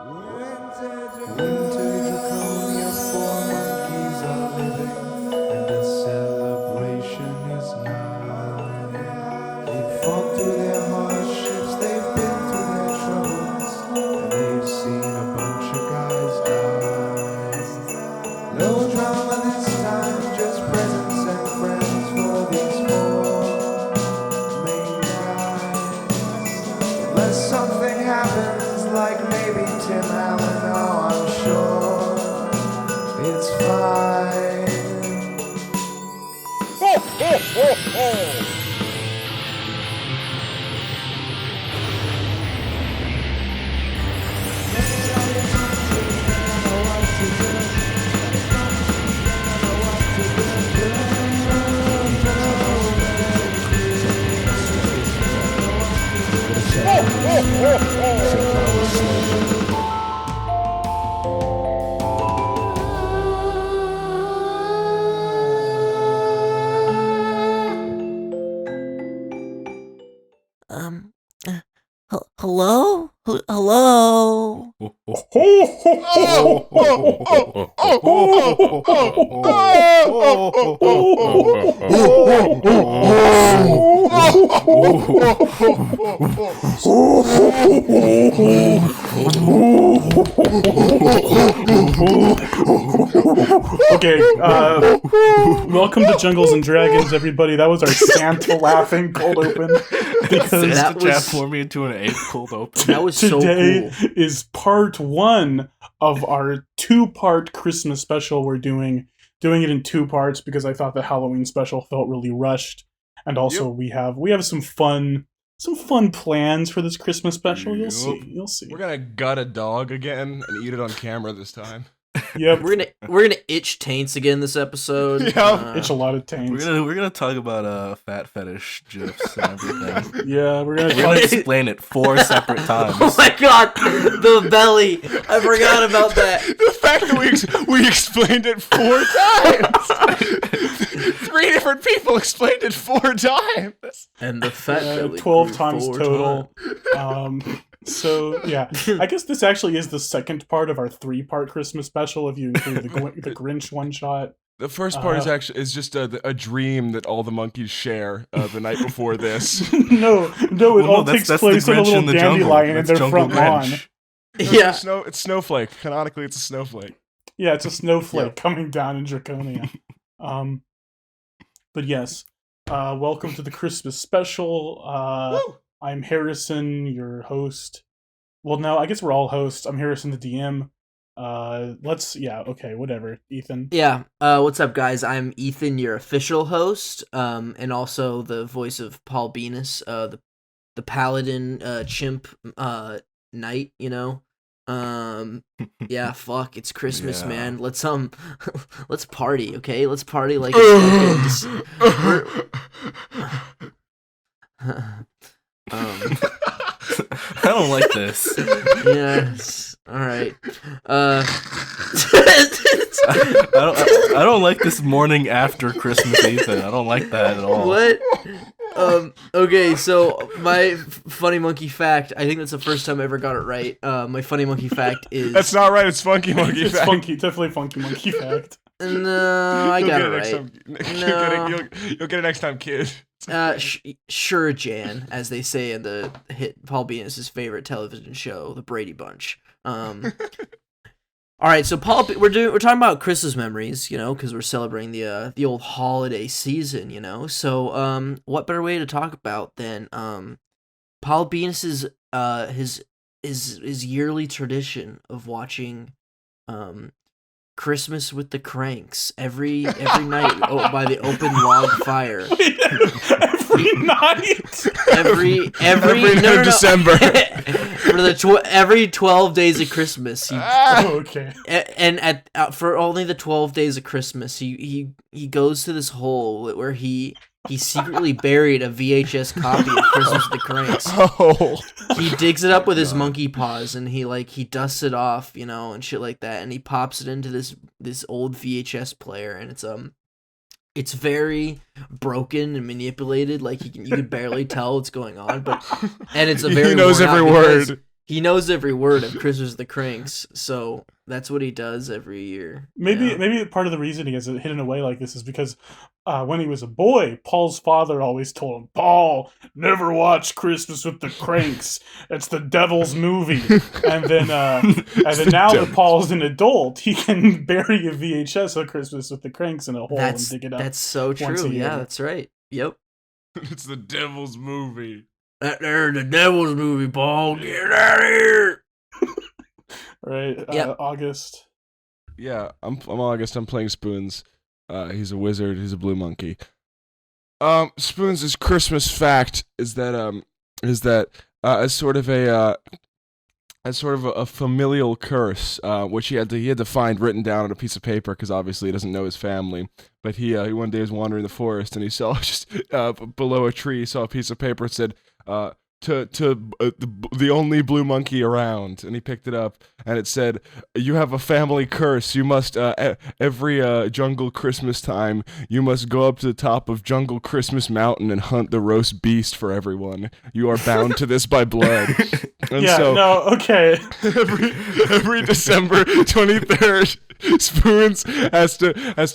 Winter Draconia, four monkeys are living, and a celebration is nigh. They've fought through their hardships, they've been through their troubles, and they've seen a bunch of guys die. No drama this time, just presents and friends for these four main guys. Unless something happens, like maybe Tim Allen, oh, I'm sure it's fine. Hello? Hello? Okay, welcome to Jungles and Dragons, everybody. That was our Santa laughing cold open. Because That was- transformed me into an ape cold open. That was so today cool. is part one of our two-part Christmas special. We're doing it in two parts because I thought the Halloween special felt really rushed, and also we have some fun plans for this Christmas special. You'll Yup. see. We're gonna gut a dog again and eat it on camera this time. Yep, We're gonna itch taints again this episode. Yeah. it's a lot of taints. We're gonna talk about fat fetish gifs and everything. Yeah, we're gonna We're gonna explain it 4 separate times. Oh my god, the belly! I forgot about that. The fact that we explained it 4 times. 3 different people explained it 4 times. And the fat belly. 12 grew times 4 total. times. So yeah, I guess this actually is the second part of our 3-part Christmas special if you include the Grinch one shot. The first part is just a dream that all the monkeys share the night before this. No, it all takes place on a little dandelion in their front lawn. Yeah. It's Snowflake. Canonically, it's a snowflake. Yeah, it's a snowflake coming down in Draconia. But yes, welcome to the Christmas special. Woo! I'm Harrison, your host. Well, no, I guess we're all hosts. I'm Harrison, the DM. Whatever. Ethan. Yeah. What's up, guys? I'm Ethan, your official host, and also the voice of Paul Venus, the paladin, chimp, knight. You know. Yeah. Fuck. It's Christmas, Yeah. man. Let's let's party. Okay. Let's party like it's I don't like this. yes. All right. I don't like this morning after Christmas, Ethan. I don't like that at all. What? Okay, so my funny monkey fact, I think that's the first time I ever got it right. My funny monkey fact is... That's not right. It's funky monkey. It's fact. funky, definitely funky monkey fact. No, I You'll got get it next right. time. No. You'll get it next time, kid. Sure, Jan, as they say in the hit Paul Venus's favorite television show, The Brady Bunch. All right, so Paul, we're talking about Christmas memories, you know, because we're celebrating the old holiday season, you know. So, what better way to talk about than Paul Venus's his yearly tradition of watching Christmas with the Cranks every night by the open log fire. Every night. Every night of December. For the every 12 days of Christmas. Oh, okay. And for only the 12 days of Christmas, he goes to this hole where he secretly buried a VHS copy of Christmas with the Cranks. Oh. He digs it up with his monkey paws and he dusts it off, you know, and shit like that, and he pops it into this old VHS player, and it's very broken and manipulated, like you could barely tell what's going on, and it's a very He knows worn out every because word. He knows every word of Christmas with the Cranks, so that's what he does every year. Maybe part of the reason he has it hidden away like this is because when he was a boy, Paul's father always told him, "Paul, never watch Christmas with the Cranks. It's the devil's movie." And then now that Paul's an adult, he can bury a VHS of Christmas with the Cranks in a hole and dig it up. That's so once a true. year. Yeah, that's right. Yep. It's the devil's movie. That there's the devil's movie, Paul. Get out of here. Right? Yep. August. Yeah, I'm August. I'm playing Spoons. He's a wizard. He's a blue monkey. Spoons' Christmas fact is that as sort of a familial curse, which he had to find written down on a piece of paper because obviously he doesn't know his family. But he one day was wandering the forest and he saw just below a tree, he saw a piece of paper that said the only blue monkey around, and he picked it up and it said, "You have a family curse. You must every jungle Christmas time you must go up to the top of Jungle Christmas Mountain and hunt the roast beast for everyone. You are bound to this by blood." And Okay. every December 23rd, Spoons has to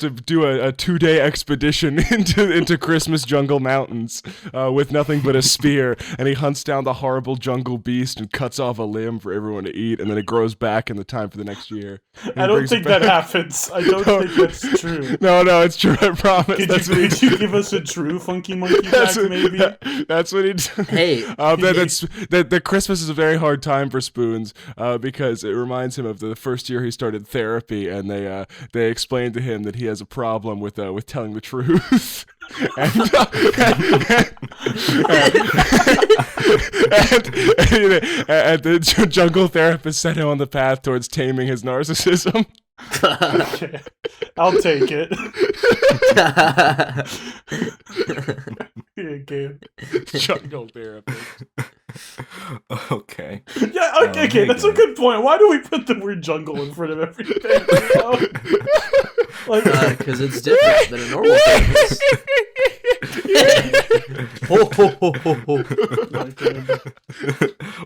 do a 2-day expedition into Christmas jungle mountains with nothing but a spear, and he hunts down the horrible jungle beast and cuts off a limb for everyone to eat, and then it grows back in the time for the next year. I don't think that happens. I don't think that's true. No, it's true. I promise. Could you give us a true Funky Monkey fact, maybe? That's what he did. Hey. The Christmas is a very hard time for Spoons because it reminds him of the first year he started therapy, and they explained to him that he has a problem with telling the truth. and the jungle therapist set him on the path towards taming his narcissism. Okay. I'll take it. Yeah, Gabe. Jungle therapist. Okay. Yeah, okay, that's a good point. Why do we put the word jungle in front of everything? Because it's different than a normal therapist.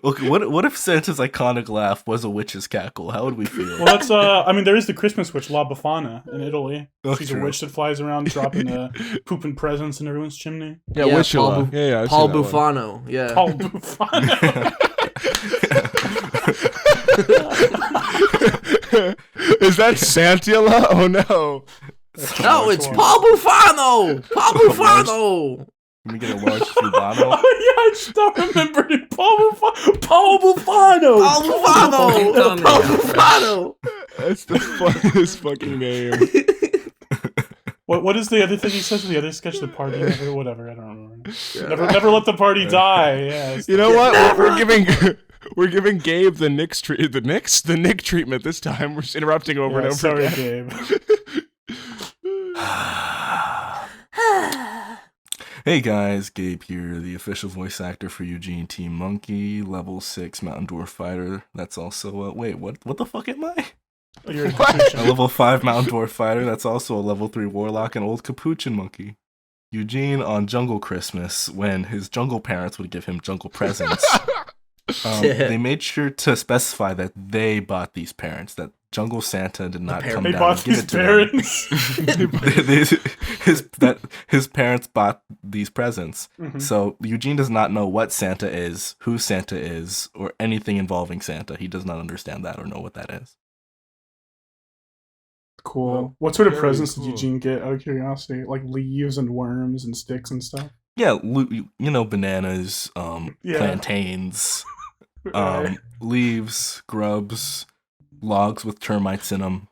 Look, what if Santa's iconic laugh was a witch's cackle? How would we feel? Well, that's there is the Christmas witch La Befana in Italy. Oh, She's true. a witch that flies around dropping pooping presents in everyone's chimney. Yeah, Wishula. I've Paul seen that one. Bufano. Yeah. Paul Bufano. Is that Santula? Oh no. No, it's Paul Bufano. Paul Bufano. Let me get a large Cubano. Oh yeah, I just don't remember it. Paul Bufano. Paul Bufano. Paul Bufano. That's the funniest fucking name. What is the other thing he says in the other sketch? The party, never, whatever. I don't remember. Never let the party die. Yeah. You know what? We're giving Gabe the Nick treatment this time. We're just interrupting over and over sorry, again. Gabe. Hey guys, Gabe here, the official voice actor for Eugene Team Monkey, level 6 Mountain Dwarf Fighter. That's also wait, what the fuck am I? You're a A level 5 Mountain Dwarf Fighter. That's also a level 3 Warlock and Old Capuchin Monkey. Eugene on Jungle Christmas, when his jungle parents would give him jungle presents, they made sure to specify that they bought these parents, that Jungle Santa did not come They down bought and give these it to them. His parents bought these presents. Mhm. So Eugene does not know what Santa is, who Santa is, or anything involving Santa. He does not understand that or know what that is. Cool. What sort of Very presents cool. did Eugene get out of curiosity? Like leaves and worms and sticks and stuff? Yeah, bananas, Yeah. plantains, Right. leaves, grubs, logs with termites in them,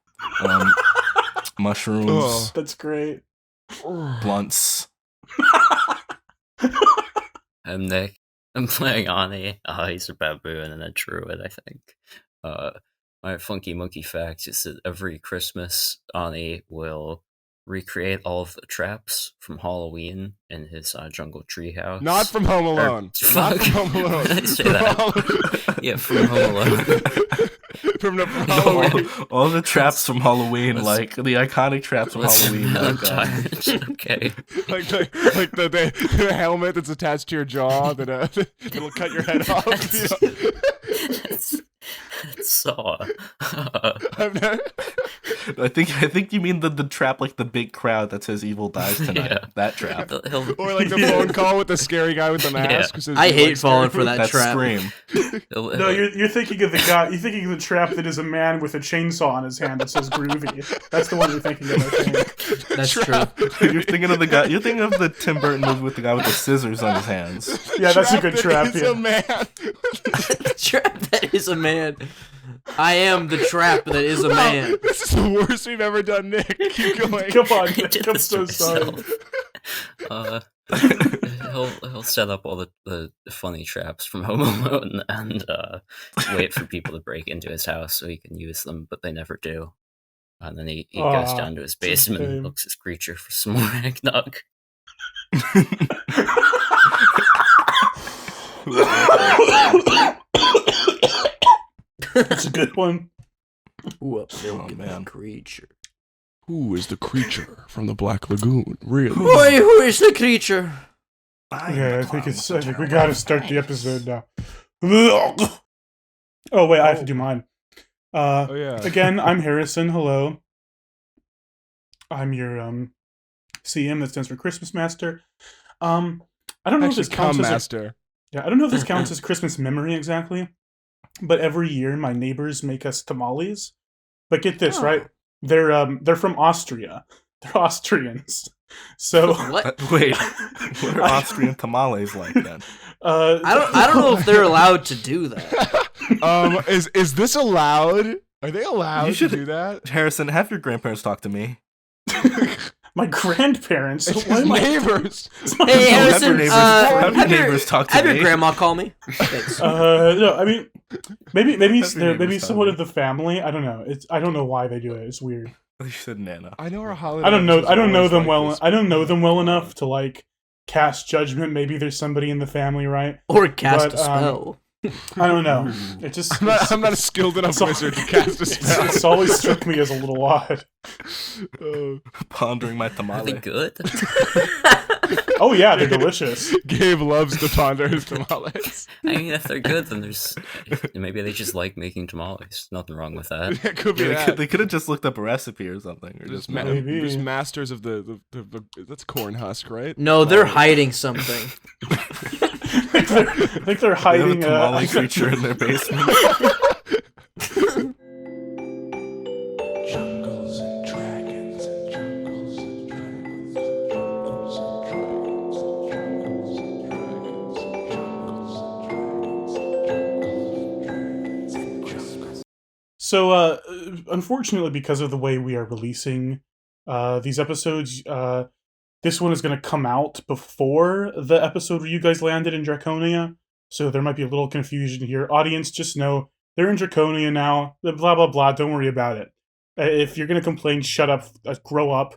mushrooms, Oh. That's great. blunts. I'm Nick. I'm playing Ani. He's a baboon and a druid, I think. My funky monkey fact is that every Christmas, Ani will recreate all of the traps from Halloween in his jungle treehouse. Not from Home Alone. Not Fuck. from Home Alone. Did I say that? Yeah, from Home Alone. from Halloween. all the traps from Halloween, like the iconic traps from Halloween. I'm Like, tired. Okay. like the helmet that's attached to your jaw that'll cut your head off. You know? saw. I've never- I think you mean the trap, like the big crowd that says "Evil dies tonight." Yeah. That trap. Or like the phone call with the scary guy with the mask. Who says, I "You hate like falling scary for that That trap. scream. No, you're thinking of the guy. You're thinking of the trap that is a man with a chainsaw in his hand that says "groovy." That's the one you're thinking of. I think. That's Trap. true. You're thinking of the guy. You're thinking of the Tim Burton movie with the guy with the scissors on his hands. Yeah, that's a good trap. It's Yeah. a man. The trap that is a man. I am the trap that is a man. This is the worst we've ever done, Nick. Keep going. Come on, I Nick, did I'm this so to sorry. myself. He'll set up all the funny traps from Home Alone and wait for people to break into his house so he can use them, but they never do. And then he goes Aw, down to his it's a basement and shame. looks his creature for some more eggnog. That's a good one. Ooh, a Oh, man. creature. Who is the creature from the Black Lagoon? Really? Boy, who is the creature? Yeah, I think we gotta start the episode now. Oh wait, I have to do mine. Oh yeah. Again, I'm Harrison. Hello. I'm your CM, that stands for Christmas Master. I don't know if Actually, this counts as master. I don't know if this counts as Christmas memory exactly, but every year my neighbors make us tamales. But get this, Oh. right? They're from Austria. They're Austrians. So What? Wait, what are Austrian tamales like then? I don't know if they're allowed to do that. Is this allowed? Are they allowed You should- to do that? Harrison, have your grandparents talk to me. my grandparents. It's Why his am I- neighbors. Hey, have your Harrison, neighbors- have have your your neighbors talk to have your me. grandma call me. Thanks. No, I mean, maybe Have your they're maybe neighbors someone tell of the family. I don't know. I don't know why they do it. It's weird. You said Nana. I know our holiday. I don't know. episodes I don't are know always them like well. this. I don't know them well enough to like cast judgment. Maybe there's somebody in the family, right? Or cast but, a spell. I don't know. It just I'm not a skilled enough it's al- wizard to cast a spell. it's always struck me as a little odd. Pondering my Are they tamale. good? Oh yeah, they're delicious. Gabe loves to ponder his tamales. I mean, if they're good, then maybe they just like making tamales. Nothing wrong with that. It could be Yeah, that. they could have just looked up a recipe or something, or just Maybe. Just masters of the that's corn husk, right? No, they're hiding something. I think they're they have a hiding. tamale creature in their basement. Jungles and dragons and jungles and dragons and jungles and dragons and jungles and dragons and jungles and Christmas. So, unfortunately, because of the way we are releasing these episodes, this one is going to come out before the episode where you guys landed in Draconia. So there might be a little confusion here. Audience, just know they're in Draconia now. Blah, blah, blah. Don't worry about it. If you're going to complain, shut up. Grow up.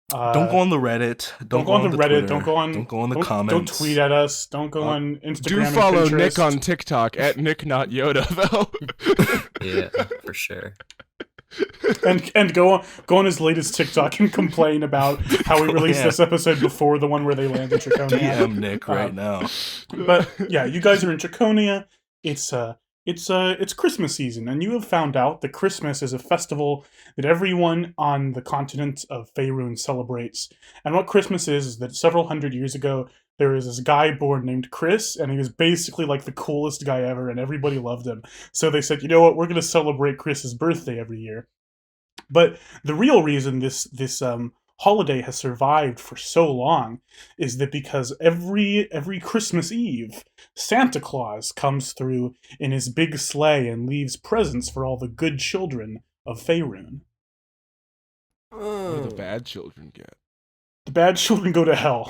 Don't go on the Reddit. Don't go on the Reddit. Twitter, Don't go on. Don't go on the don't, comments. Don't tweet at us. Don't go on Instagram. Do and follow Pinterest. Nick on TikTok at Nick Not Yoda though. Yeah, for sure. and go on his latest TikTok and complain about how we released Yeah. this episode before the one where they landed Draconia. DM Nick right now. But yeah, you guys are in Draconia. It's Christmas season, and you have found out that Christmas is a festival that everyone on the continent of Faerun celebrates. And what Christmas is that several hundred years ago, there was this guy born named Chris, and he was basically like the coolest guy ever, and everybody loved him. So they said, you know what, we're going to celebrate Chris's birthday every year. But the real reason this holiday has survived for so long is that because every Christmas Eve, Santa Claus comes through in his big sleigh and leaves presents for all the good children of Faerun. What do the bad children get? The bad children go to hell.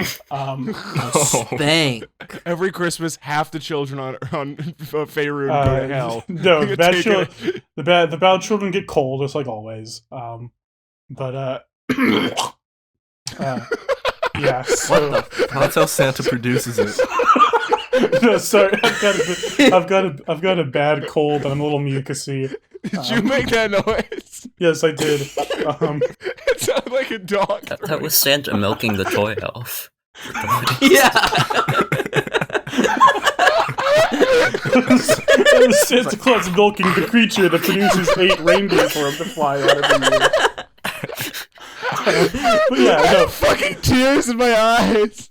Spank. Every Christmas, half the children on Faerun go to hell. No, You the bad, take children, it. the bad children get cold, just like always. Yeah. So, That's how Santa produces it. no, sorry, I've got a bad cold and I'm a little mucusy. Did you make that noise? Yes, I did. It sounded like a dog. That was Santa milking the toy elf. Yeah. That was Santa Claus milking the creature that produces 8 reindeer for him to fly out every year. But yeah, no, Fucking tears in my eyes.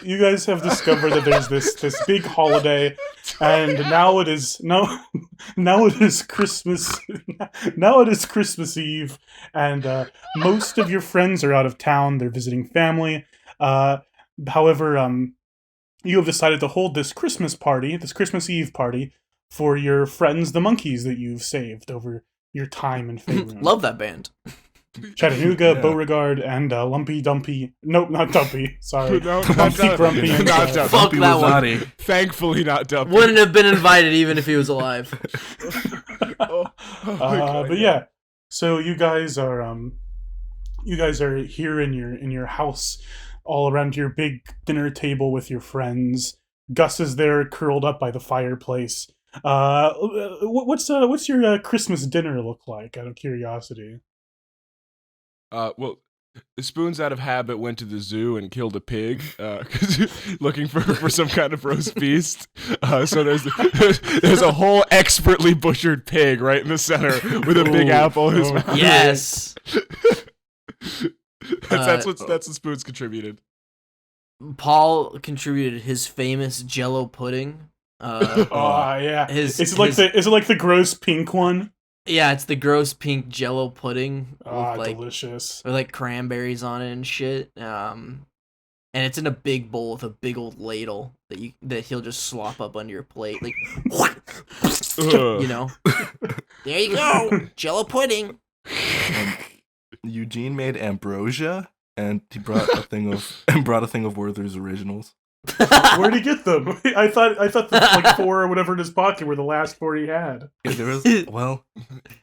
you guys have discovered that there's this big holiday, and now it is Christmas. Now it is Christmas Eve, and most of your friends are out of town. They're visiting family. However, you have decided to hold this Christmas Eve party, for your friends, the monkeys that you've saved over your time in Faerun. Love that band. Chattanooga, Yeah. Beauregard, and Lumpy Dumpy. Nope, not Dumpy. Sorry. No, not Lumpy, Dumpy. Grumpy, and Not Dumpy. Fuck Dumpy that one. Wazati. Thankfully not Dumpy. Wouldn't have been invited even if he was alive. Oh my God. But yeah, so you guys are here in your house, all around your big dinner table with your friends. Gus is there, curled up by the fireplace. What's your Christmas dinner look like? Out of curiosity. Well, Spoons out of habit went to the zoo and killed a pig, 'cause looking for some kind of roast beast. So there's a whole expertly butchered pig right in the center with a big Ooh. apple in his Oh. mouth. Yes. That's what Spoons contributed. Paul contributed his famous Jello pudding. Oh yeah. His- is it like the gross pink one? Yeah, it's the gross pink Jello pudding Ah, with delicious. like cranberries on it and shit. And it's in a big bowl with a big old ladle that he'll just slop up onto your plate, like Ugh. you know. There you go, Jello pudding. Eugene made ambrosia, and he brought a thing of Werther's originals. Where'd he get them? I thought the like 4 or whatever in his pocket were the last 4 he had. Yeah, there was He had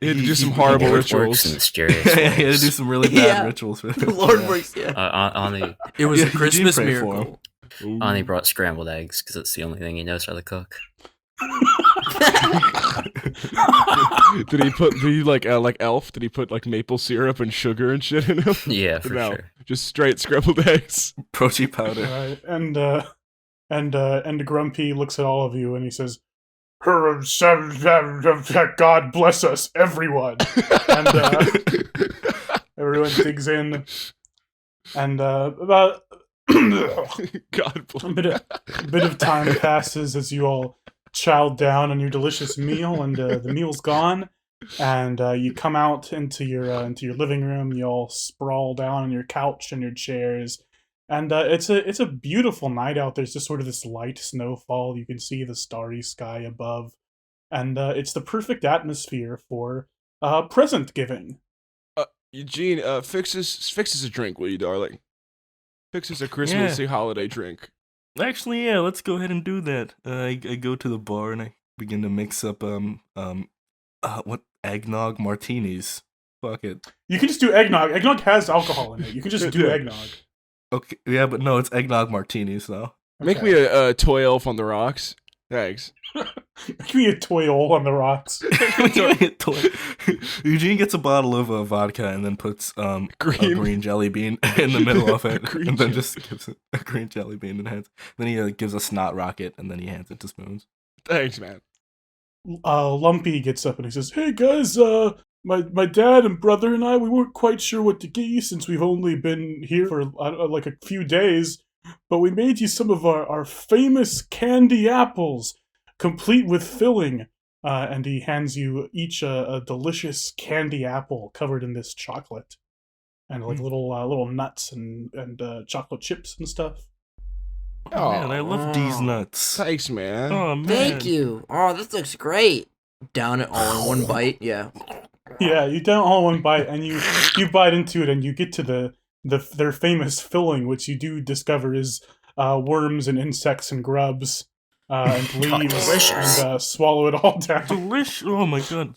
to do some horrible Works in rituals. mysterious he had to ways. do some really bad Yeah. rituals with The it. Lord Yeah. works. Yeah, Ani it was Yeah, a Eugene Christmas prayed for miracle. Ooh. Ani brought scrambled eggs because it's the only thing he knows how to cook. Did he like Elf? Did he put like maple syrup and sugar and shit in him? Yeah, for No, sure. just straight scrambled eggs. Protein powder. Right. And Grumpy looks at all of you and he says, God bless us, everyone. And everyone digs in. And about God a bless. bit of time passes as you all chow down on your delicious meal, and the meal's gone. And you come out into your living room. You all sprawl down on your couch and your chairs. And it's a beautiful night out. There's just sort of this light snowfall. You can see the starry sky above, and it's the perfect atmosphere for present giving. Eugene, fix us a drink, will you, darling? Fix us a Christmassy holiday drink. Actually, yeah, let's go ahead and do that. I go to the bar and I begin to mix up what eggnog martinis. Fuck it. You can just do eggnog. Eggnog has alcohol in it. You can just do Yeah. eggnog. Okay, yeah, but no, it's eggnog martinis though. Make me a toy elf on the rocks. Thanks. Make me a toy hole on the rocks. Eugene gets a bottle of vodka and then puts a Green. green jelly bean in the middle of it, Green and then jelly- just gives it a green jelly bean and hands. Then he gives a snot rocket, and then he hands it to Spoons. Thanks, man. Lumpy gets up and he says, "Hey guys, my dad and brother and I, we weren't quite sure what to get you since we've only been here for like a few days, but we made you some of our famous candy apples, complete with filling." And he hands you each a delicious candy apple covered in this chocolate, and like little nuts and chocolate chips and stuff. Oh, man, I love these nuts. Thanks, man. Oh man, Thank you. Oh, this looks great. Down it all in one bite. Yeah. Yeah, you down all in one bite, and you bite into it, and you get to their famous filling, which you do discover is worms and insects and grubs and leaves, delicious. and swallow it all down. Delicious! Oh my god!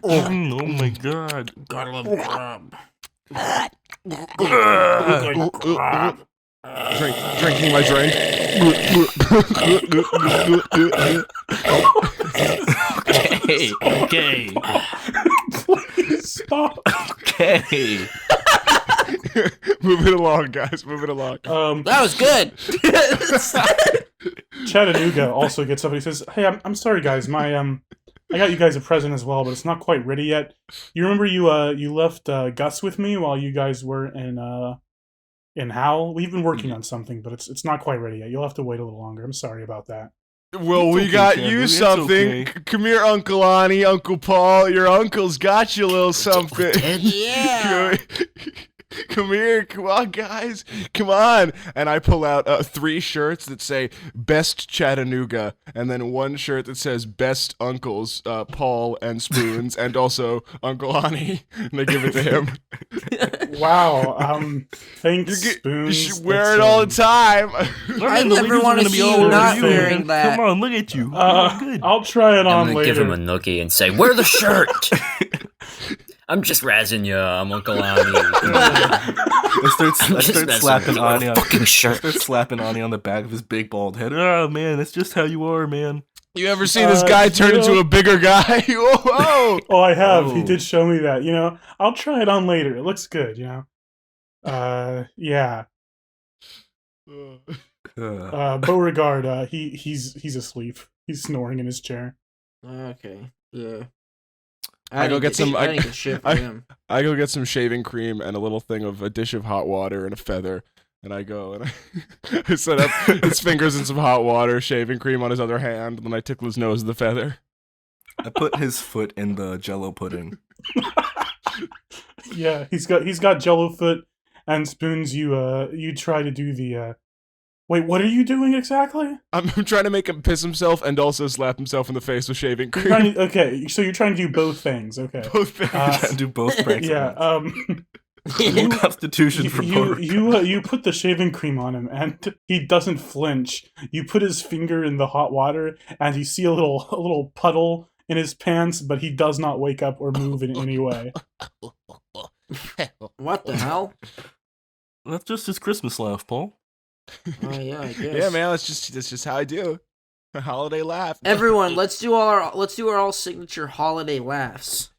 Oh my god! Gotta love grub. Drinking my drink. Okay. Please stop. Okay. Move it along, guys. Move it along. That was good. Chattanooga also gets up and he says, "Hey, I'm sorry, guys. My I got you guys a present as well, but it's not quite ready yet. You remember you left Gus with me while you guys were in Howl? We've been working on something, but it's not quite ready yet. You'll have to wait a little longer. I'm sorry about that." Well, It's we okay, got Chandler, you it's something. okay. Come here, Uncle Ani, Uncle Paul. Your uncle's got you a little something. Yeah. Come here, come on, guys, come on. And I pull out 3 shirts that say Best Chattanooga, and then 1 shirt that says Best Uncles, Paul and Spoons, and also Uncle Ani. And I give it to him. Wow. Thanks, You Spoons. should wear That's, it all the time. I never want to see you not wearing that. Come on, look at you. Good. I'll try it I'm on gonna later. give him a nookie and say, "Wear the shirt." I'm just razzing you. I'm Uncle Ani. I start slapping Ani on fucking shirt. start slapping Ani on the back of his big bald head. Oh man, that's just how you are, man. You ever see this guy turn into a bigger guy? Whoa! Oh, I have. He Oh. did show me that. I'll try it on later. It looks good. Yeah. Beauregard, he's asleep. He's snoring in his chair. Okay. Yeah. I go get some- I didn't get shit for I- him. I go get some shaving cream and a little thing of a dish of hot water and a feather. And I go and I set up his fingers in some hot water, shaving cream on his other hand, and then I tickle his nose with the feather. I put his foot in the Jello pudding. Yeah, he's got Jello foot and Spoons. You try to do the. Wait, what are you doing exactly? I'm trying to make him piss himself and also slap himself in the face with shaving You're cream. trying to, okay, so you're trying to do both things. Okay. Both things. Trying to do both pranks. Yeah. at once. Constitution for Beauregard. You put the shaving cream on him, and he doesn't flinch. You put his finger in the hot water, and you see a little puddle in his pants, but he does not wake up or move in any way. What the hell? That's just his Christmas laugh, Paul. Oh yeah, I guess. Yeah, man, that's just how I do. A holiday laugh. Everyone, let's do our all signature holiday laughs.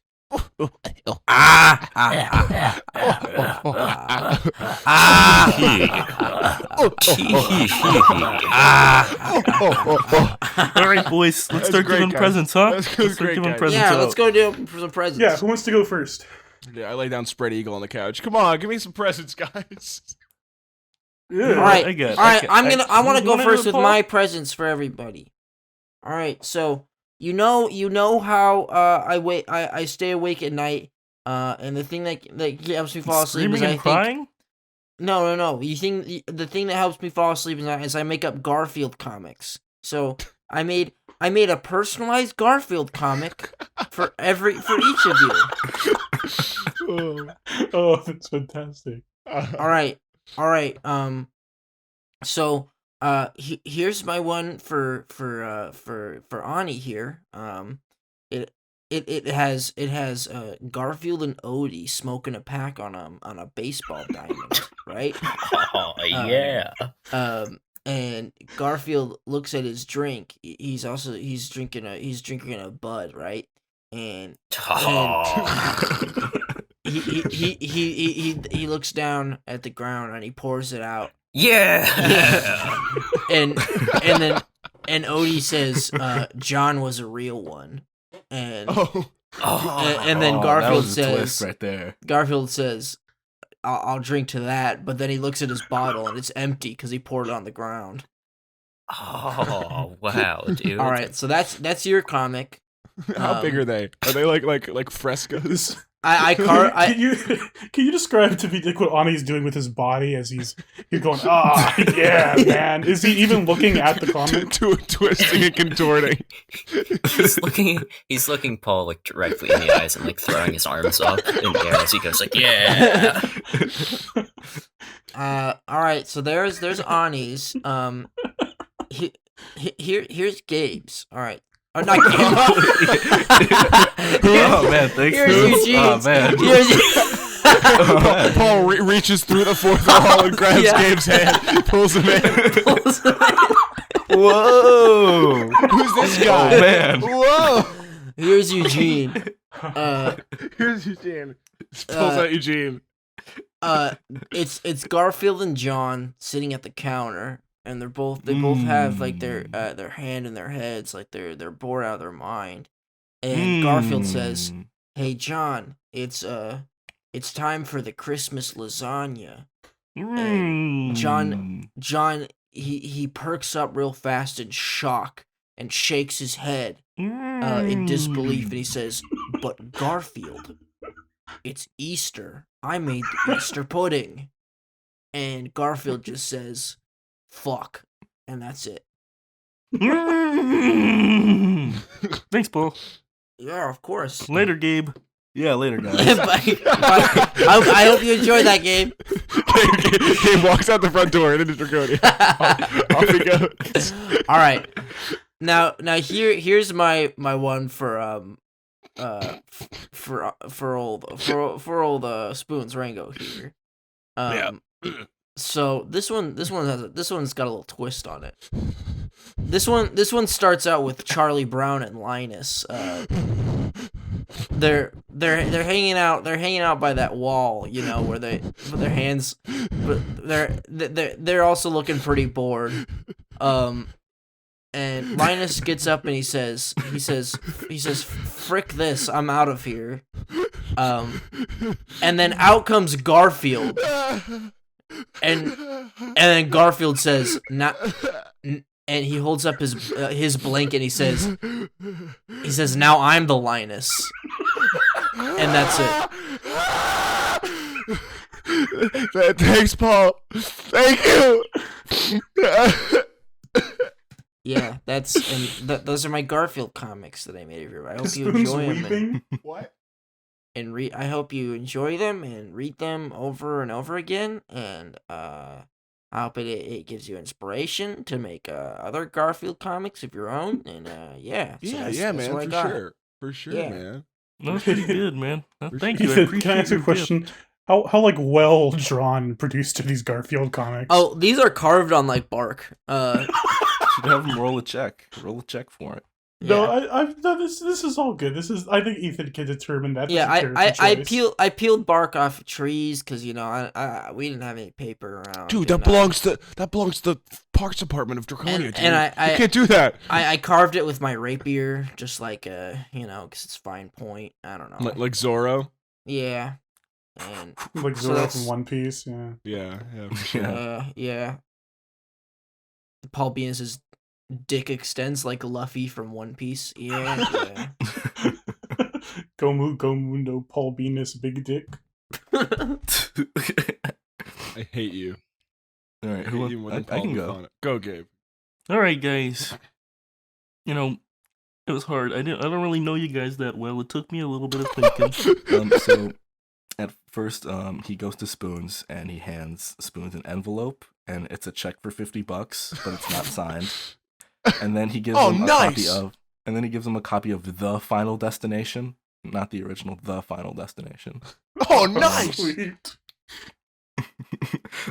All right, boys, let's That's start great, giving guys. presents, huh? That's Let's start great, giving guys. presents Yeah, out. let's go do some presents. Yeah, who wants to go first? Yeah, I lay down spread eagle on the couch. Come on, give me some presents, guys. Yeah, All right, I got. all right. I want to you go wanna do first it, with Paul? my presents for everybody. All right, so you know how I stay awake at night, and the thing that helps me fall asleep Screaming is I and think crying. no. The thing that helps me fall asleep is I make up Garfield comics. So I made a personalized Garfield comic for each of you. Oh. Oh, that's fantastic. All right. So here's my one for Ani here. It has Garfield and Odie smoking a pack on a baseball diamond, right? Oh yeah. And Garfield looks at his drink. He's drinking a Bud, right? And Oh. he looks down at the ground and he pours it out. Yeah. And then Odie says John was a real one. And Oh. and then Oh, that Garfield was a twist says right there. Garfield says I'll drink to that, but then he looks at his bottle and it's empty because he poured it on the ground. Oh wow, dude. All right, so that's your comic. How big are they? Are they like frescoes? Can you describe to me Dick what Ani's doing with his body as he's going? Ah, yeah, man. Is he even looking at the comic? Twisting and contorting. He's looking Paul like directly in the eyes and like throwing his arms up in the air as he goes like, yeah. All right, so there's Ani's. Here's Gabe's. All right. Oh, not Oh man, thanks. Here's Bruce. Eugene's. Oh man. Paul reaches through the fourth wall and grabs Yeah. Gabe's hand, pulls him in. Whoa! Who's this guy? Oh man. Whoa! Here's Eugene. Here's Eugene. Pulls out Eugene. It's Garfield and John sitting at the counter, and they both have like their hand in their heads, like they're bored out of their mind. And Garfield says, "Hey John, it's time for the Christmas lasagna." And John he perks up real fast in shock and shakes his head in disbelief, and he says, "But Garfield, it's Easter. I made the Easter pudding." And Garfield just says, "Fuck," and that's it. Thanks, Paul. Yeah, of course. Later, Gabe. Yeah, later, guys. I hope you enjoyed that game. Gabe walks out the front door into Draconia. Off he goes. All right. Now here's my one for old Spoons Rango here. So this one's got a little twist on it. This one starts out with Charlie Brown and Linus. They're hanging out by that wall, you know, where they put their hands, but they're also looking pretty bored. And Linus gets up and he says, "Frick this, I'm out of here." And then out comes Garfield, and then Garfield says, "Not," and he holds up his blanket and he says, "Now I'm the Linus," and that's it. Thanks, Paul. Thank you. Yeah, those are my Garfield comics that I made here. I hope you Spoons enjoy them. weeping. What? I hope you enjoy them and read them over and over again. And I hope it gives you inspiration to make other Garfield comics of your own. And yeah, so that's man, what I got. for sure, Yeah. man. That was pretty good, man. Thank you. I Ethan, appreciate can I ask you a your question? gift. How like well drawn and produced are these Garfield comics? Oh, these are carved on like bark. Should have him roll a check. Roll a check for it. No, Yeah. no, this is all good. I think Ethan can determine that. Yeah, as a character choice. I peeled bark off of trees because we didn't have any paper around. Dude, and, that belongs to the Parks Department of Draconia, and dude. I You can't do that. I carved it with my rapier, just like because it's fine point. I don't know. Like Zorro. Yeah, and Like so Zoro that's- from One Piece. Yeah. Yeah, for sure. Yeah. yeah. Paul Venus's dick extends like Luffy from One Piece. Yeah, yeah. Go Mundo, Paul Venus, Big Dick. I hate you. All right, I who hate you more than I can Paul go. Buffon. Go, Gabe. All right, guys. You know, it was hard. I don't really know you guys that well. It took me a little bit of thinking. So at first, he goes to Spoons and he hands Spoons an envelope, and it's a check for $50, but it's not signed. And then he gives Oh, him a nice. copy of The Final Destination, not the original, The Final Destination. Oh, nice. Sweet.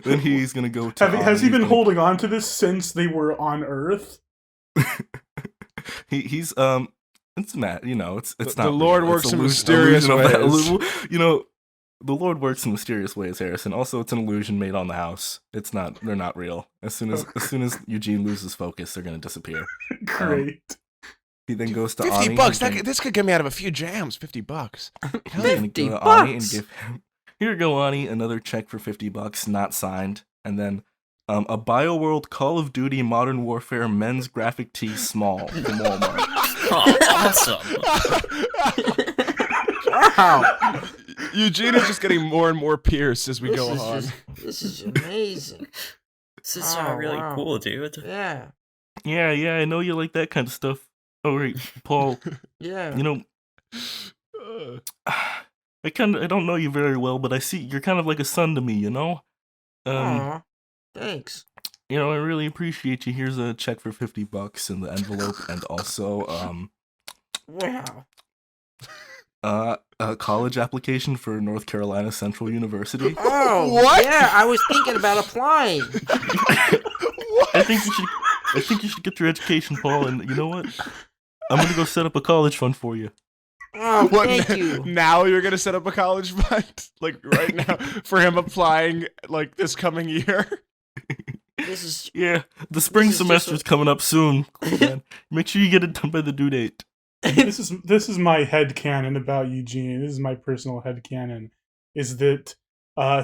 Then he's gonna go to. Has he been Ani. holding on to this since they were on Earth? He's it's Matt. You know, it's The not. Lord real. works It's in illusion- mysterious illusion of- ways. You know, the Lord works in mysterious ways, Harrison. Also, it's an illusion made on the house. It's not. They're not real. As soon as Eugene loses focus, they're gonna disappear. Great. He then goes to $50. Ani. This could get me out of a few jams. $50. He's gonna go to $50. Ani and give him Here you go, Ani. another check for $50, not signed, and then a BioWorld Call of Duty Modern Warfare men's graphic tee small from Walmart. Oh, awesome. Wow, Eugene is just getting more and more pierced as we go on. This is amazing. This is Oh, really wow. cool, dude. Yeah, Yeah, I know you like that kind of stuff. Oh, right, Paul. yeah. You know, I don't know you very well, but I see you're kind of like a son to me. You know. Aw, thanks. You know, I really appreciate you. Here's a check for $50 in the envelope, and also Wow. a college application for North Carolina Central University. Oh, What? yeah, I was thinking about applying. I think you should get your education, Paul. And you know what? I'm gonna go set up a college fund for you. Oh, What, thank you. now you're gonna set up a college fund, like right now, for him applying like this coming year? This is Yeah, the spring This is just semester's coming up soon. Man. Make sure you get it done by the due date. This is my headcanon about Eugene. This is my personal headcanon. Is that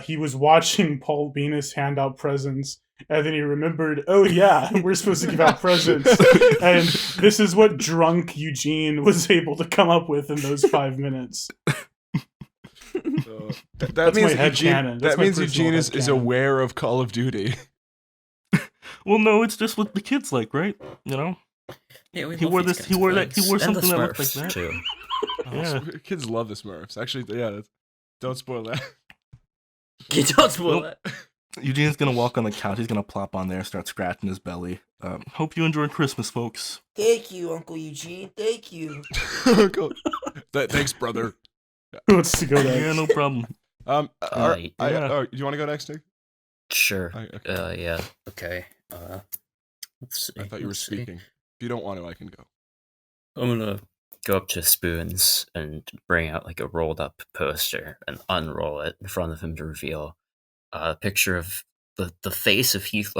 he was watching Paul Venus hand out presents, and then he remembered, oh yeah, we're supposed to give out presents. And this is what drunk Eugene was able to come up with in those 5 minutes. That That's means my Eugene, headcanon. That's that my means personal Eugene is headcanon. aware of Call of Duty. Well, no, it's just what the kids like, right? You know? Yeah, we He love wore these this- kinds he of wore that- he things. wore And the something that looked like Smurfs, that. too. Yeah. Kids love the Smurfs. Actually, yeah. Don't spoil that. don't spoil Nope. it. Eugene's gonna walk on the couch. He's gonna plop on there, start scratching his belly. Hope you enjoyed Christmas, folks. Thank you, Uncle Eugene. Thank you. Cool. Thanks, brother. Who wants to go next? Yeah, no problem. Yeah. yeah. Do you want to go next, Nick? Sure. Okay. Yeah. Okay. Let's see. I thought you were let's see. speaking. If you don't want to, I can go. I'm gonna go up to Spoons and bring out like a rolled up poster and unroll it in front of him to reveal a picture of the face of Heath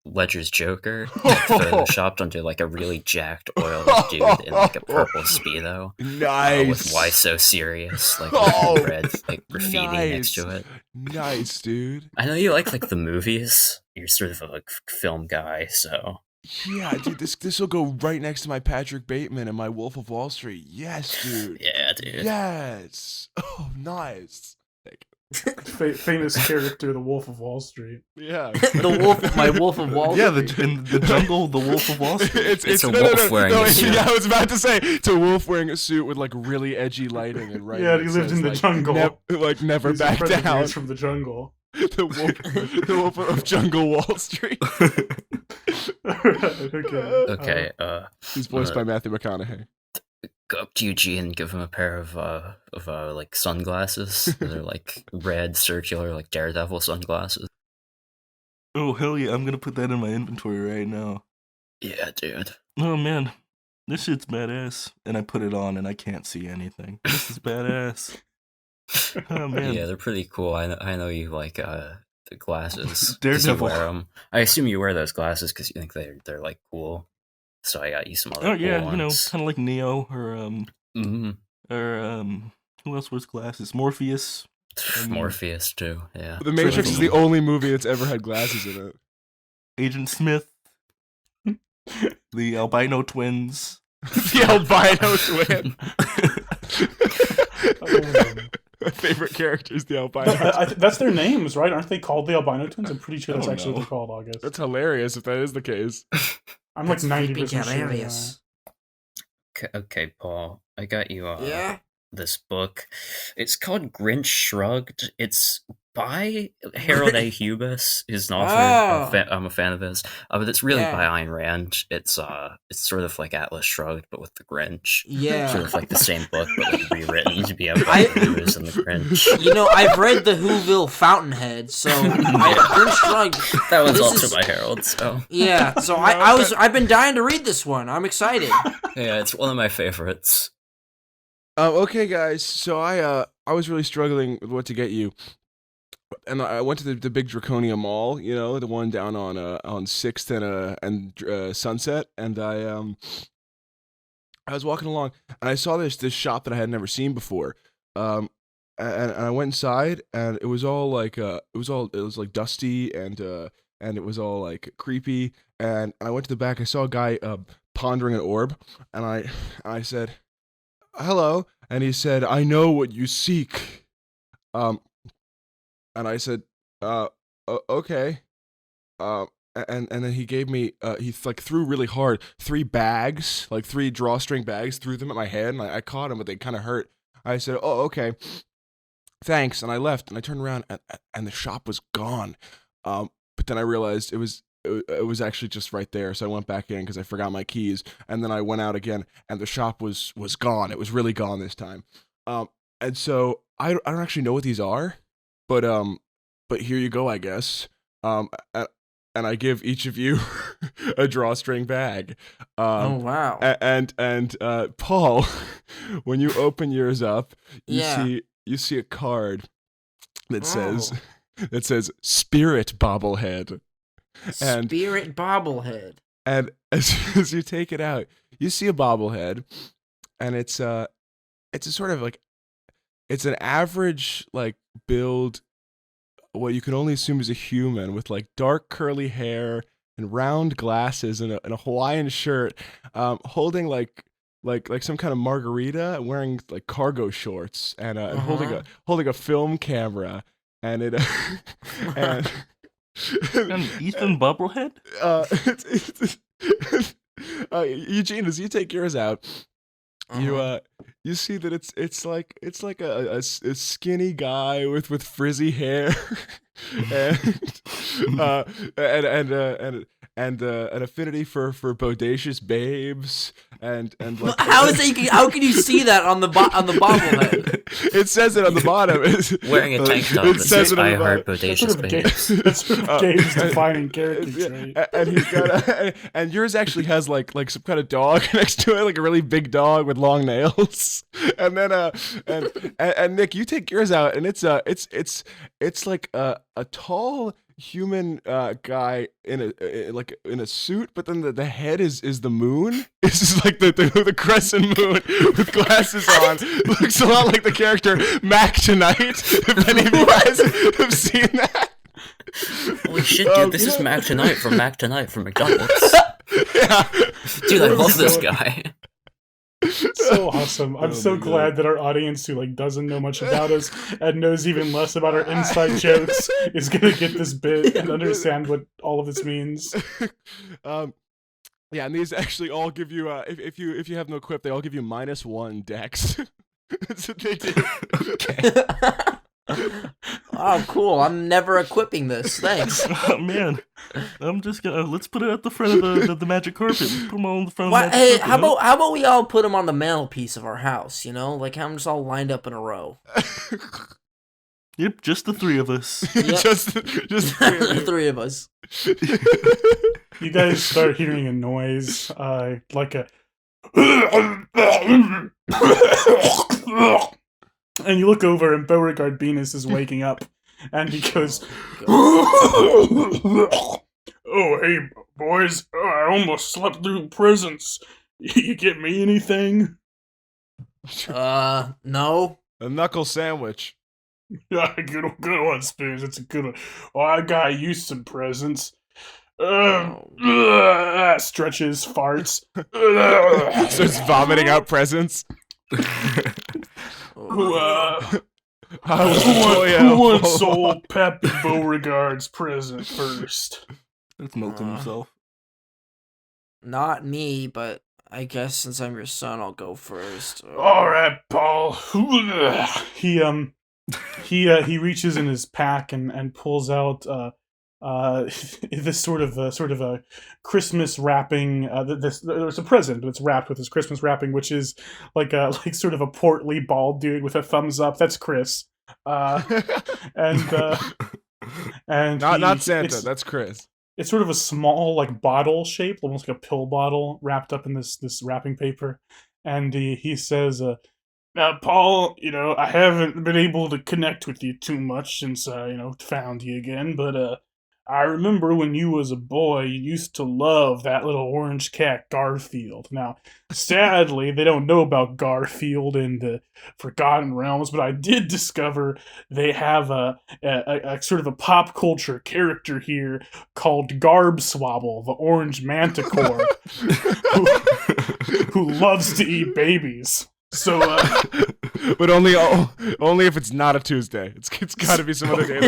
Ledger's Joker, photoshopped onto like a really jacked oily dude in like a purple speedo. Nice. With "Why So Serious?" like Oh, with red like graffiti next to nice. it. Nice, dude. I know you like the movies. You're sort of a like film guy, so Yeah, dude, this will go right next to my Patrick Bateman and my Wolf of Wall Street. Yes, dude. yeah, dude. Yes. Oh, nice. Famous character, the Wolf of Wall Street. Yeah. My Wolf of Wall Yeah, Street. in the jungle, the Wolf of Wall Street. It's a wolf wearing a suit. Yeah, I was about to say it's a wolf wearing a suit with like really edgy lighting and right. Yeah, he lived in the jungle. Never He's a back predator, down. he's from the jungle. the wolf of Jungle Wall Street. Okay. Okay, He's voiced by Matthew McConaughey. go up to Eugene and give him a pair of like sunglasses. They're like red circular like Daredevil sunglasses. Oh hell yeah! I'm gonna put that in my inventory right now. Yeah, dude. Oh man, this shit's badass. And I put it on, and I can't see anything. This is badass. Oh man. Yeah, they're pretty cool. I know you like the glasses. 'Cause you Daredevil. wear 'em. I assume you wear those glasses because you think they're like cool. So I got you some other Oh yeah, cool you know, ones. kind of like Neo or Mhm. who else wears glasses? Morpheus. Morpheus too. Yeah. The Matrix is the only movie that's ever had glasses in it. Agent Smith. The albino twins. The albino twin. My favorite character is the albino. That's their names, right? Aren't they called the albino twins? I'm pretty sure I that's don't actually what know. they're called, August. That's hilarious if that is the case. I'm like That's 90% freaking sure. hilarious. Okay, Paul. I got you Yeah. this book. It's called Grinch Shrugged. It's by Harold A. Hubis, who's an author. Oh. I'm a fan of his. But it's really Yeah. by Ayn Rand. It's sort of like Atlas Shrugged, but with the Grinch. Sort Yeah. of like the same book, but like rewritten to be about Hubis and the Grinch. You know, I've read the Whoville Fountainhead, so Grinch Shrugged. That one's This also is- by Harold. So Yeah, so I've been dying to read this one. I'm excited. yeah, it's one of my favorites. Okay, guys. So I was really struggling with what to get you, and I went to the big Draconia Mall. You know, the one down on Sixth and Sunset, and I was walking along and I saw this shop that I had never seen before. And I went inside and it was all like it was like dusty and it was all like creepy. And I went to the back. I saw a guy pondering an orb, and I said, "Hello," and he said, "I know what you seek." And I said, "Okay." And then he gave me he like threw really hard 3 bags, like 3 drawstring bags, threw them at my head, and I caught them, but they kind of hurt. I said, "Oh, okay, thanks," and I left, and I turned around, and the shop was gone. But then I realized it was actually just right there, so I went back in because I forgot my keys, and then I went out again, and the shop was gone. It was really gone this time. And so I don't actually know what these are, but here you go, I guess. And I give each of you a drawstring bag. Oh wow. And Paul, when you open yours up, Yeah. you see a card that says Oh. Spirit Bobblehead. And Spirit bobblehead. and as soon as you take it out, you see a bobblehead, and it's a sort of like, it's an average like build, what you can only assume is a human, with like dark curly hair and round glasses and a Hawaiian shirt, holding like some kind of margarita, and wearing like cargo shorts, and holding a film camera, and it and And Ethan Bubblehead? Eugene, as you take yours out, you see that it's like a skinny guy with frizzy hair, and an affinity for bodacious babes, and like, How can you see that on the bobblehead? It says it on the bottom. Wearing a tank top It that says says it on I the heard bottom. That's bodacious sort of babes. That's sort of Gabe's defining character Yeah, trait. and he's got yours actually has like some kind of dog next to it, like a really big dog with long nails. And then and Nick, you take yours out, and it's like a tall human guy in a suit, but then the head is the moon. It's just like the crescent moon with glasses on. Looks a lot like the character Mac Tonight. If any of you guys have seen that. Holy shit, dude, this is Mac Tonight from McDonald's. Yeah. Dude, I love this guy. So awesome. I'm Oh so my glad God. that our audience, who like doesn't know much about us and knows even less about our inside jokes, is gonna get this bit and understand what all of this means. Yeah, and these actually all give you if you have no quip, they all give you -1 dex. That's what they do. Oh, cool. I'm never equipping this. Thanks. Oh, man. I'm just gonna let's put it at the front of the magic carpet. Put them all on the front of the Why, magic hey, carpet. how about we all put them on the mantelpiece of our house? You know, like have them just all lined up in a row. Yep, just the three of us. Yep. just The three of us. You guys start hearing a noise, like a and you look over, and Beauregard Venus is waking up, and he goes, "Oh, hey, boys, I almost slept through presents. You get me anything?" No. A knuckle sandwich. Yeah, good one, Spoons. It's a good one. Oh, I got you some presents. Stretches, farts. Starts vomiting out presents. Who Who wants old Peppy Beauregard's present first? That's milking himself. Not me, but I guess since I'm your son, I'll go first. All right, Paul. He reaches in his pack and pulls out this sort of a Christmas wrapping. There's a present, but it's wrapped with this Christmas wrapping, which is like sort of a portly bald dude with a thumbs up. That's Chris. And Not Santa. it's- That's Chris. It's sort of a small, like, bottle shaped, almost like a pill bottle, wrapped up in this wrapping paper. And he says, "Now, Paul, I haven't been able to connect with you too much since I, found you again, but I remember when you was a boy, you used to love that little orange cat, Garfield. Now, sadly, they don't know about Garfield in the Forgotten Realms, but I did discover they have a sort of a pop culture character here called Garbswabble, the orange manticore, who loves to eat babies. So, But only if it's not a Tuesday. It's got to be some other day.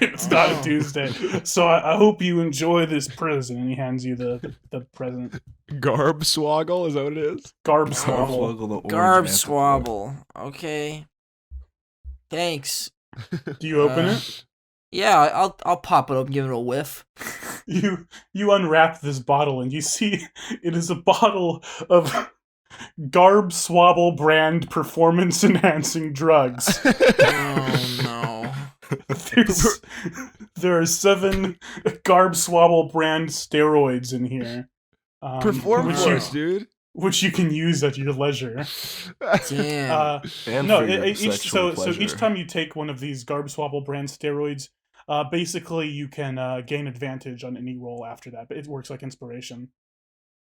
it's not a Tuesday. So I hope you enjoy this present. And he hands you the present. Garb swoggle, is that what it is? Garbswabble. The orange Garb manticore. swabble. Okay. Thanks. Do you open it? Yeah, I'll pop it open, give it a whiff. You unwrap this bottle and you see it is a bottle of Garbswabble brand performance enhancing drugs. Oh no. There are 7 Garb Swabble brand steroids in here. Perform which for you, us, dude. which you can use at your leisure. Damn. And No, for your each sexual so each pleasure. time you take one of these Garb Swabble brand steroids, basically you can gain advantage on any roll after that. But it works like inspiration.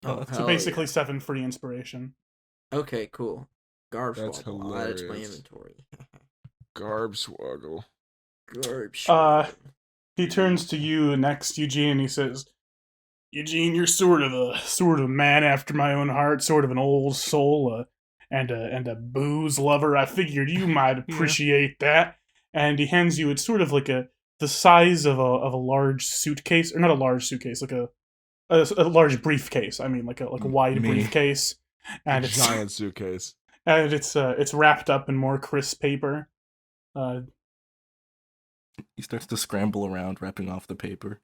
Oh, So hell basically yeah. 7 free inspiration. Okay, cool. Garb That's swabble. I'll add it to my hilarious. inventory. Garb swaggle. Garb He turns to you next, Eugene, and he says, "Eugene, you're sort of a man after my own heart, sort of an old soul, and a booze lover. I figured you might appreciate that." And he hands you. It's sort of like the size of a large suitcase, or not a large suitcase, like a large briefcase. I mean, like a wide Me. briefcase, and A it's giant suitcase. and it's wrapped up in more crisp paper. He starts to scramble around, wrapping off the paper.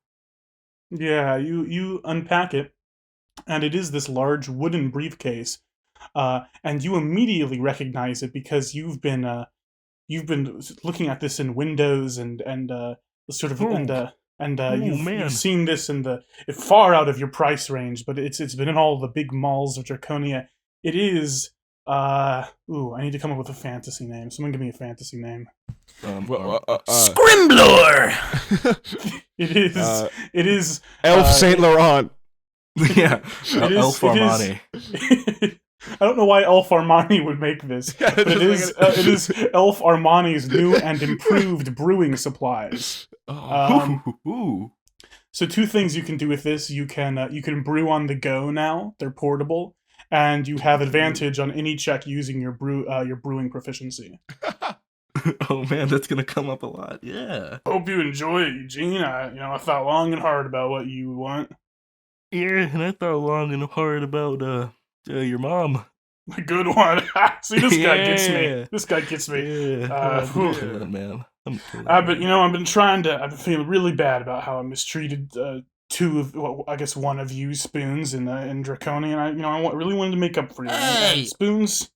Yeah, you unpack it, and it is this large wooden briefcase, and you immediately recognize it because you've been looking at this in Windows and sort of you've seen this in the far out of your price range, but it's been in all the big malls of Draconia. It is I need to come up with a fantasy name. Someone give me a fantasy name. Scrimblor! It is Elf Saint Laurent. Yeah, It is- Elf it is- Armani. I don't know why Elf Armani would make this, Yeah, but it just like is Elf Armani's new and improved brewing supplies. Ooh. So 2 things you can do with this: you can brew on the go now; they're portable, and you have advantage on any check using your brewing proficiency. Oh man, that's gonna come up a lot. Yeah. Hope you enjoy it, Eugene. I thought long and hard about what you want. Yeah, and I thought long and hard about your mom. A good one. See, this guy gets Yeah. me. This guy gets me. Yeah. Whew. Kill it, man. I'm killing it. I've been I've been feeling really bad about how I mistreated 2 of, well, I guess one of you Spoons in Draconia, and I really wanted to make up for you. Hey! Spoons,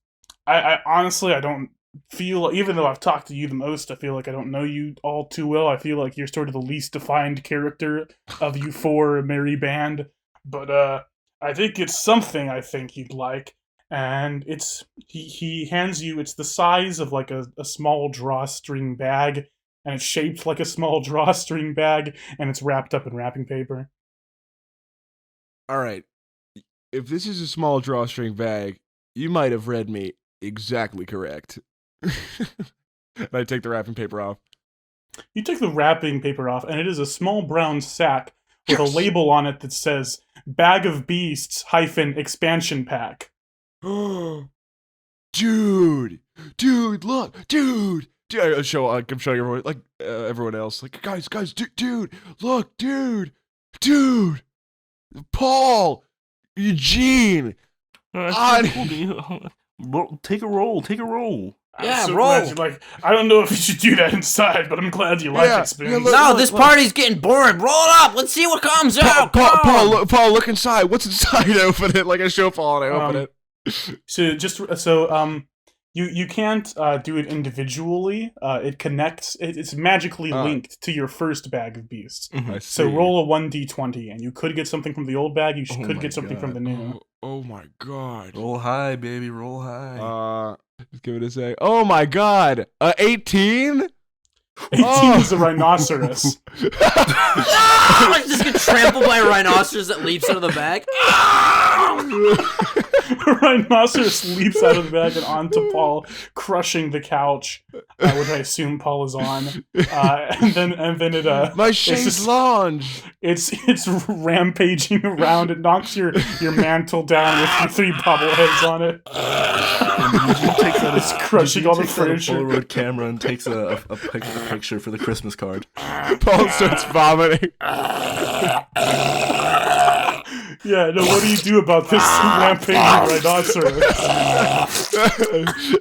I honestly, I don't feel, even though I've talked to you the most, I feel like I don't know you all too well. I feel like you're sort of the least defined character of you 4 merry band, but I think it's something I think you'd like. And he hands you, it's the size of like a small drawstring bag, and it's shaped like a small drawstring bag, and it's wrapped up in wrapping paper. All right. If this is a small drawstring bag, you might have read me exactly correct. And I take the wrapping paper off. You take the wrapping paper off, and it is a small brown sack with a label on it that says "Bag of Beasts - Expansion Pack." Dude, look, dude. I'm showing everyone, like everyone else, like guys, dude, look, dude, Paul, Eugene. Take a roll. Yeah, I'm roll. glad you like. I don't know if you should do that inside, but I'm glad you like Yeah, it, Spoons. yeah, look- No, this party's getting boring. Roll it up. Let's see what comes out. Come on. Paul, look inside. What's inside? I open it like I show Paul, and I open it. You can't do it individually. It connects. It's magically linked to your first bag of beasts. I So see. roll a 1d20, and you could get something from the old bag. You Oh could my get something from God. the new. Oh my god. Roll high, baby. Roll high. Just give it a sec. Oh my god. 18? 18 is a rhinoceros. Like just get trampled by a rhinoceros that leaps out of the bag. A rhinoceros leaps out of the bag and onto Paul, crushing the couch, which I assume Paul is on. And then it My it's chaise just- lounge. it's rampaging around. It knocks your mantle down with your 3 bobbleheads on it. Eugene takes out It's crushing all the takes out a furniture. Polaroid camera and takes a picture for the Christmas card. Paul starts vomiting. Yeah, no, what do you do about this rampaging rhinoceros?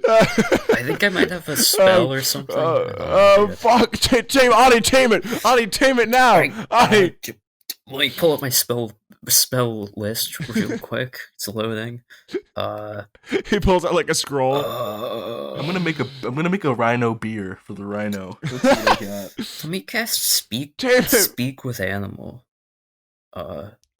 I think I might have a spell or something. Fuck. Tame it. Ani, tame it now. Ani. Let me pull up my spell spell list real quick. It's loading. He pulls out like a scroll. I'm gonna make a rhino beer for the rhino. Let's see what I got. Let me cast Damn it. speak with animal.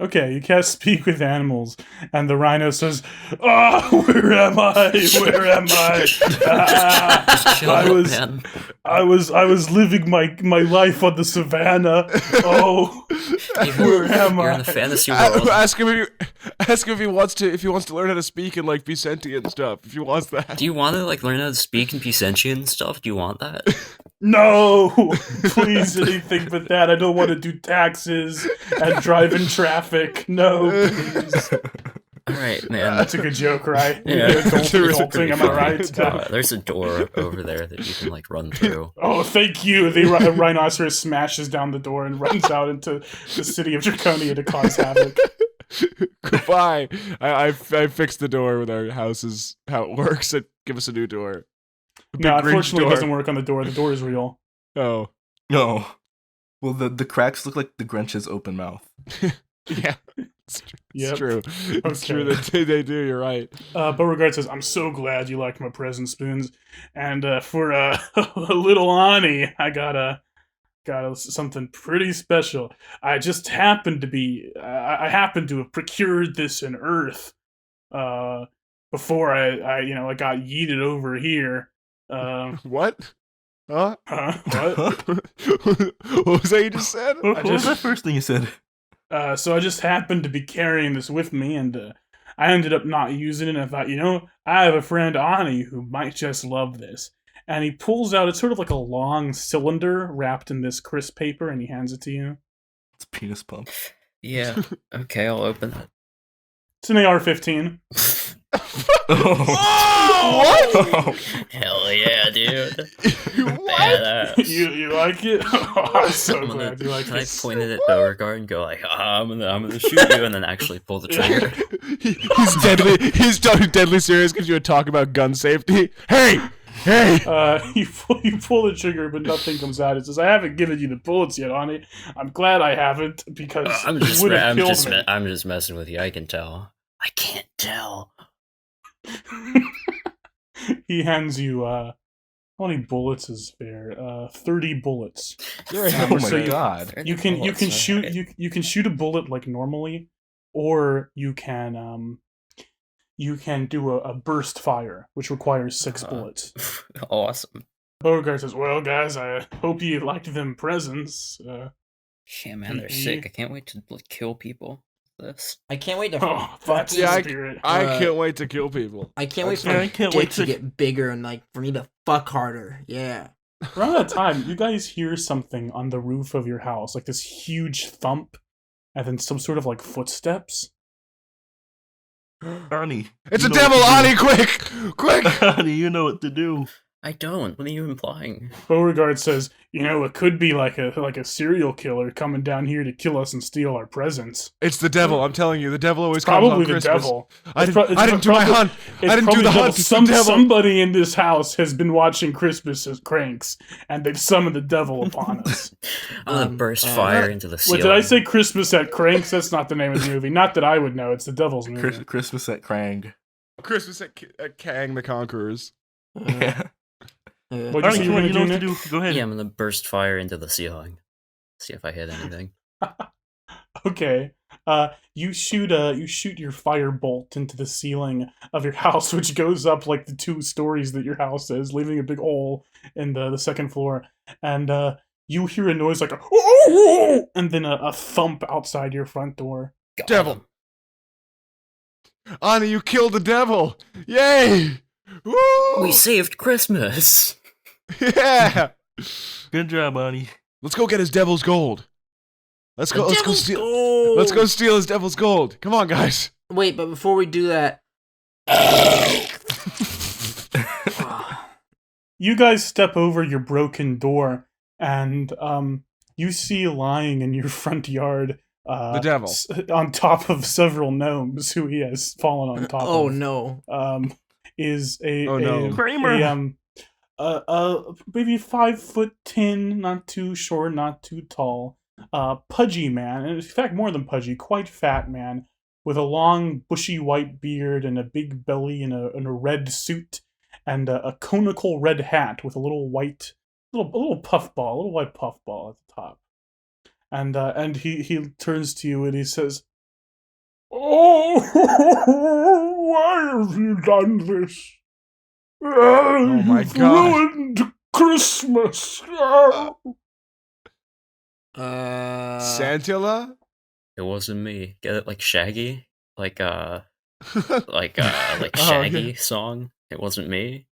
Okay, you cast Speak with Animals, and the rhino says, "Oh, where am I? Where am I? Ah, chill I out, was, man. I was living my life on the savannah. Oh, where am You're I? in the fantasy world. Ask him if he wants to learn how to speak and like be sentient and stuff. If he wants that. Do you want to like learn how to speak and be sentient and stuff? Do you want that? No, please, anything but that. I don't want to do taxes and drive in traffic. No, please." All right, man. That's a good joke, right? Yeah. Adulting, am I right? There's a door over there that you can like run through. Oh, thank you. The rhinoceros smashes down the door and runs out into the city of Draconia to cause havoc. Goodbye. I fixed the door with our houses. How it works. Give us a new door. A big No, Grinch unfortunately, it door. doesn't work on the door. The door is real. Oh, No. Well, the cracks look like the Grinch's open mouth. yeah. It's Yep. true. It's true Okay. that they do. You're right. Beauregard says, "I'm so glad you liked my present, Spoons. And for a little Ani, I got something pretty special. I just happened to be, I happened to have procured this in Earth before I got yeeted over here. What? Huh? Huh? What? What was that you just said? What was just- that first thing you said? So I just happened to be carrying this with me, and I ended up not using it. And I thought, I have a friend, Ani, who might just love this. And he pulls out, it's sort of like a long cylinder wrapped in this crisp paper, and he hands it to you. It's a penis pump. Yeah. Okay, I'll open it. It's an AR-15. Oh. Hell yeah, dude. What? Badass. You like it? Oh, I'm so I'm gonna- glad you like Can I it. point it at Beauregard and go like, I'm gonna shoot you, and then actually pull the trigger? He's deadly serious because you were talking about gun safety. Hey! You pull the trigger, but nothing comes out. It says, "I haven't given you the bullets yet, Ani. I'm glad I haven't, because I'm you just would have killed me." I'm just messing with you. I can tell. I can't tell. He hands you, how many bullets is fair? 30 bullets. You're a Oh my So you- god. You can shoot you can shoot a bullet like normally, or you can do a burst fire, which requires 6 bullets. Awesome. Beauregard says, "Well, guys, I hope you liked them presents." Yeah, man, they're sick. I can't wait to like, kill people. This. I can't wait to. Oh, that's Yeah, the spirit. I can't wait to kill people. I can't wait for Yeah, my I can't dick wait to to- get bigger and like for me to fuck harder. Yeah. Around that time, you guys hear something on the roof of your house, like this huge thump, and then some sort of like footsteps. Ani. It's you a know devil, what to Ani! Quick! Ani, you know what to do. I don't. What are you implying? Beauregard says, "It could be like a serial killer coming down here to kill us and steal our presents. It's the devil. I'm telling you, the devil always Probably comes on the Christmas. devil. I It's didn't, pro- I didn't do my probably- hunt. It's I didn't do probably the devil. hunt. It's the devil. Somebody in this house has been watching Christmas as cranks, and they've summoned the devil upon us." I'm gonna burst fire into the Wait, ceiling. did I say Christmas at Cranks? That's not the name of the movie. Not that I would know. It's the devil's do. movie. Christmas at Krang. Christmas at Kang the Conquerors. Yeah. What'd you Ani, say you come were on, you know gonna what do, to Nick? do. Go ahead. Yeah, I'm gonna burst fire into the ceiling. See if I hit anything. Okay. You shoot your fire bolt into the ceiling of your house, which goes up like the 2 stories that your house is, leaving a big hole in the second floor. And you hear a noise like a and then a thump outside your front door. Got Devil. him. Ani, you killed the devil! Yay! Woo! We saved Christmas. Yeah! Good job, Ani. Let's go get his devil's gold. Let's go steal. Gold! Let's go steal his devil's gold. Come on, guys. Wait, but before we do that, You guys step over your broken door, and you see lying in your front yard The devil. on top of several gnomes who he has fallen on top oh of. no. Is a Oh, no. Kramer. maybe 5'10", not too short, not too tall. pudgy man, and in fact more than pudgy, quite fat man, with a long bushy white beard and a big belly and a red suit and a conical red hat with a little white little puffball, a little white puffball at the top. And he turns to you and he says, "Oh, why have you done this? Oh my You've God. ruined Christmas." Santilla? It wasn't me. Get it like Shaggy? Like Oh, Shaggy yeah. song. It wasn't me.